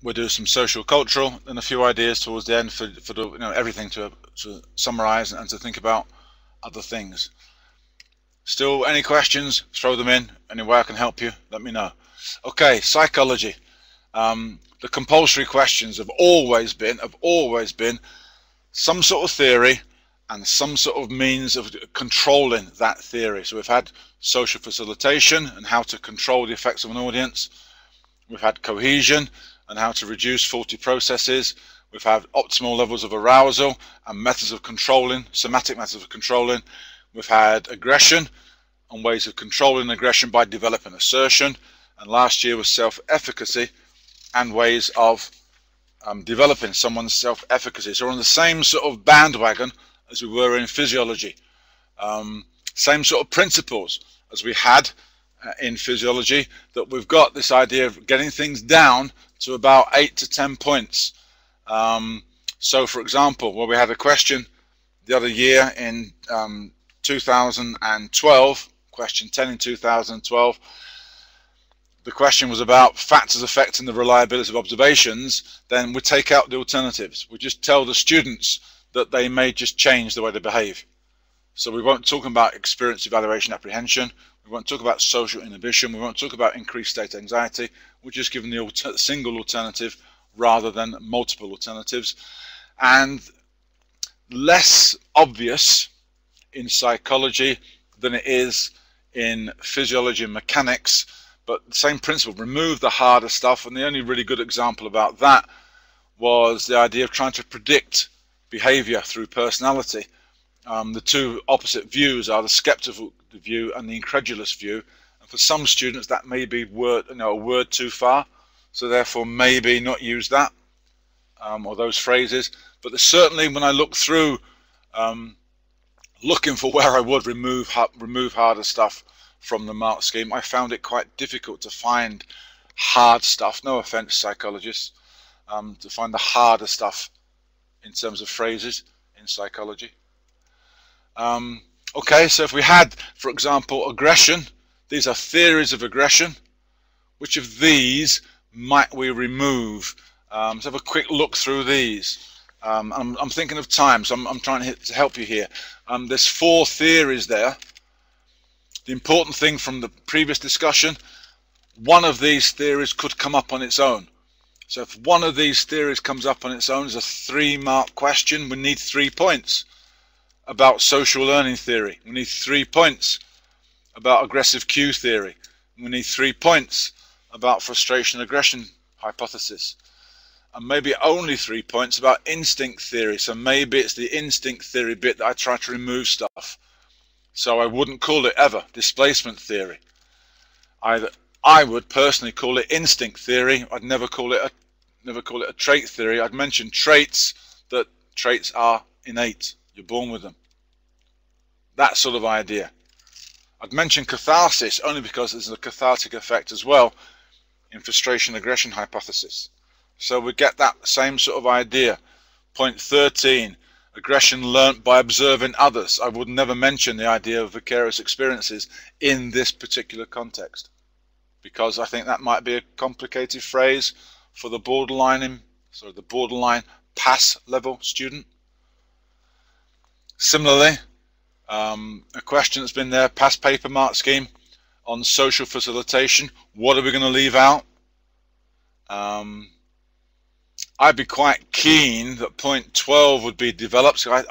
we'll do some social cultural and a few ideas towards the end for the, everything to summarize and to think about other things. Still, any questions, throw them in. Any way I can help you, let me know. Okay, psychology. The compulsory questions have always been some sort of theory and some sort of means of controlling that theory. So we've had social facilitation and how to control the effects of an audience. We've had cohesion and how to reduce faulty processes. We've had optimal levels of arousal and methods of controlling, somatic methods of controlling. We've had aggression and ways of controlling aggression by developing assertion. And last year was self-efficacy and ways of developing someone's self-efficacy. So we're on the same sort of bandwagon as we were in physiology. Same sort of principles as we had in physiology, that we've got this idea of getting things down to about 8 to 10 points. So for example, well, we had a question the other year in 2012, question 10 in 2012. The question was about factors affecting the reliability of observations. Then we take out the alternatives. We just tell the students that they may just change the way they behave. So we won't talk about experience evaluation apprehension. We won't talk about social inhibition. We won't talk about increased state anxiety. We're just giving the single alternative rather than multiple alternatives. And less obvious in psychology than it is in physiology and mechanics, but the same principle, remove the harder stuff. And the only really good example about that was the idea of trying to predict behavior through personality. The two opposite views are the skeptical view and the incredulous view. And for some students that may be a word too far, so therefore maybe not use that or those phrases. But there's certainly, when I look through looking for where I would remove harder stuff from the mark scheme, I found it quite difficult to find hard stuff, no offense psychologists, to find the harder stuff in terms of phrases in psychology. Okay, so if we had, for example, aggression, these are theories of aggression. Which of these might we remove? Let's have a quick look through these. I'm thinking of time, so I'm trying to help you here. There's 4 theories there. The important thing from the previous discussion, one of these theories could come up on its own. So if one of these theories comes up on its own as a 3-mark question, we need 3 points. About social learning theory, we need 3 points. About aggressive cue theory, we need 3 points. About frustration aggression hypothesis, and maybe only 3 points about instinct theory. So maybe it's the instinct theory bit that I try to remove stuff. So I wouldn't call it ever displacement theory. I would personally call it instinct theory. I'd never call it a trait theory. I'd mention traits, that traits are innate. You're born with them. That sort of idea. I'd mention catharsis only because there's a cathartic effect as well in frustration aggression hypothesis. So we get that same sort of idea. Point 13, aggression learnt by observing others. I would never mention the idea of vicarious experiences in this particular context, because I think that might be a complicated phrase for the borderline pass level student. Similarly, a question that's been there, past paper mark scheme on social facilitation. What are we going to leave out? I'd be quite keen that point 12 would be developed. So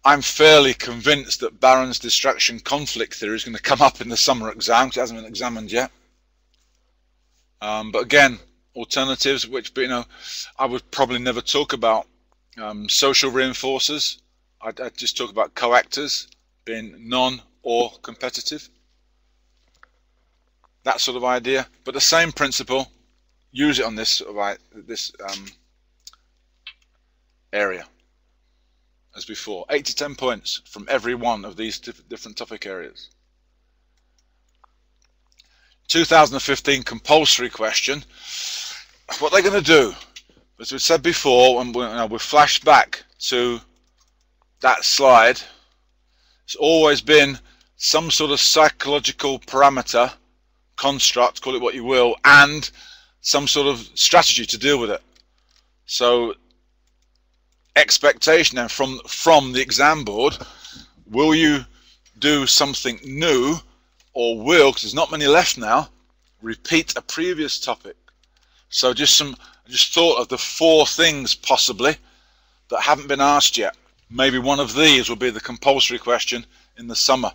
I'm fairly convinced that Barron's distraction conflict theory is going to come up in the summer exam, because it hasn't been examined yet. But again, alternatives, which, I would probably never talk about. Social reinforcers. I'd just talk about coactors being non or competitive. That sort of idea. But the same principle, use it on this area as before. 8 to 10 points from every one of these different topic areas. 2015 compulsory question. What they're going to do, as we said before, when we flashed back to that slide, it's always been some sort of psychological parameter, construct, call it what you will, and some sort of strategy to deal with it. So expectation then from the exam board, will you do something new, or will, because there's not many left now, repeat a previous topic? So I just thought of the 4 things possibly that haven't been asked yet. Maybe one of these will be the compulsory question in the summer.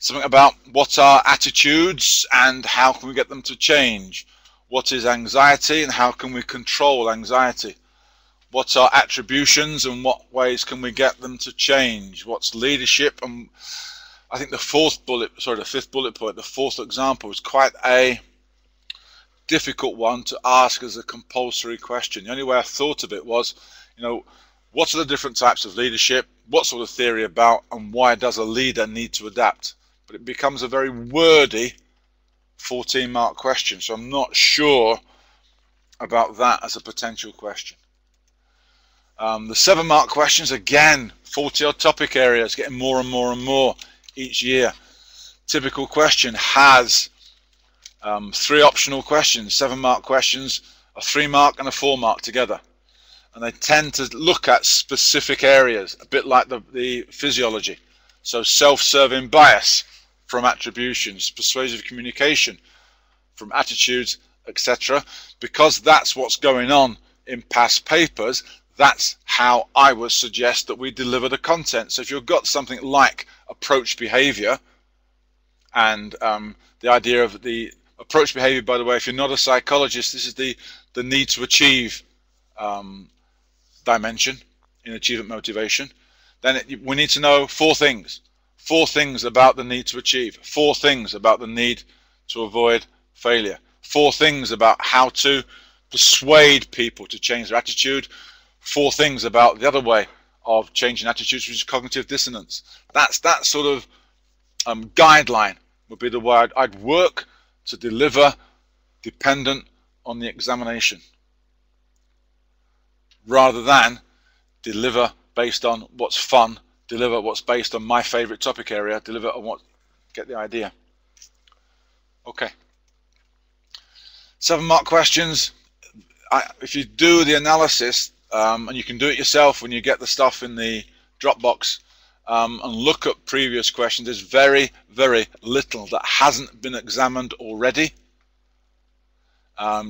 Something about what are attitudes and how can we get them to change? What is anxiety and how can we control anxiety? What are attributions and what ways can we get them to change? What's leadership? And I think the 5th bullet point, the 4th example, is quite a difficult one to ask as a compulsory question. The only way I thought of it was, what are the different types of leadership? What sort of theory about, and why does a leader need to adapt? But it becomes a very wordy 14-mark question, so I'm not sure about that as a potential question. The 7-mark questions, again, 40-odd topic areas, getting more and more and more each year. Typical question has 3 optional questions. 7-mark questions, a 3-mark and a 4-mark together. And they tend to look at specific areas, a bit like the physiology. So self-serving bias from attributions, persuasive communication from attitudes, etc. Because that's what's going on in past papers, that's how I would suggest that we deliver the content. So if you've got something like approach behavior, and the idea of the approach behavior, by the way, if you're not a psychologist, this is the need to achieve dimension in achievement motivation. Then we need to know 4 things. 4 things about the need to achieve. 4 things about the need to avoid failure. 4 things about how to persuade people to change their attitude. 4 things about the other way of changing attitudes, which is cognitive dissonance. That sort of guideline would be the way I'd work to deliver, dependent on the examination, rather than deliver based on what's fun, deliver what's based on my favorite topic area, deliver on what, get the idea. Okay. 7-mark questions. If you do the analysis, and you can do it yourself when you get the stuff in the Dropbox, and look at previous questions, there's very, very little that hasn't been examined already.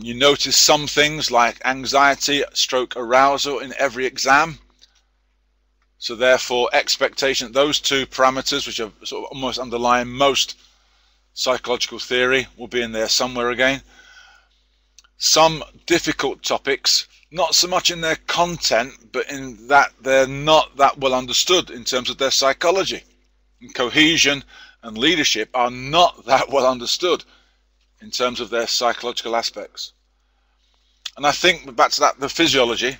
You notice some things like anxiety, stroke arousal in every exam. So therefore, expectation, those 2 parameters, which are sort of almost underlying most psychological theory, will be in there somewhere again. Some difficult topics, not so much in their content, but in that they're not that well understood in terms of their psychology. And cohesion and leadership are not that well understood in terms of their psychological aspects. And I think back to that, the physiology,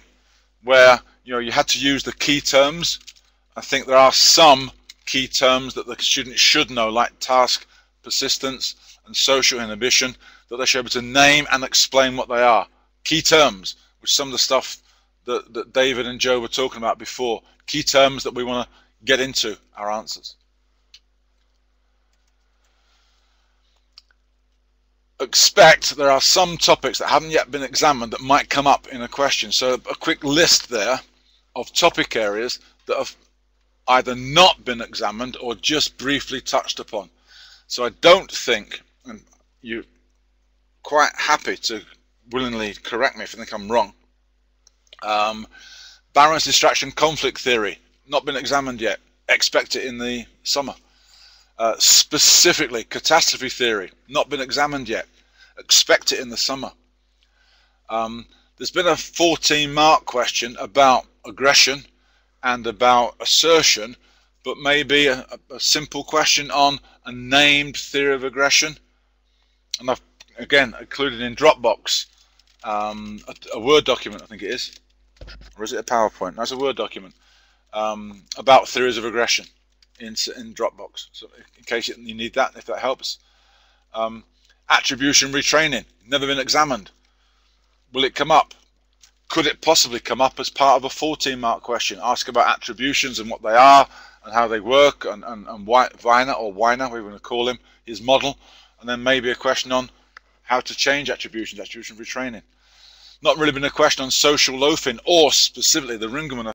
where you had to use the key terms. I think there are some key terms that the student should know, like task persistence and social inhibition, that they should be able to name and explain what they are. Key terms, which some of the stuff that David and Joe were talking about before. Key terms that we want to get into our answers. Expect there are some topics that haven't yet been examined that might come up in a question. So a quick list there of topic areas that have either not been examined or just briefly touched upon. So I don't think, and you're quite happy to willingly correct me if you think I'm wrong, balance, distraction, conflict theory, not been examined yet. Expect it in the summer. Specifically, catastrophe theory, not been examined yet. Expect it in the summer. There's been a 14-mark question about aggression and about assertion, but maybe a simple question on a named theory of aggression. And I've, again, included in Dropbox a Word document, I think it is. Or is it a PowerPoint? No, it's a Word document about theories of aggression in Dropbox. So in case you need that, if that helps. Attribution retraining, never been examined. Will it come up? Could it possibly come up as part of a 14-mark question? Ask about attributions and what they are and how they work, and Weiner, or Weiner, we want to call him, his model, and then maybe a question on how to change attribution retraining. Not really been a question on social loafing or specifically the Ringelmann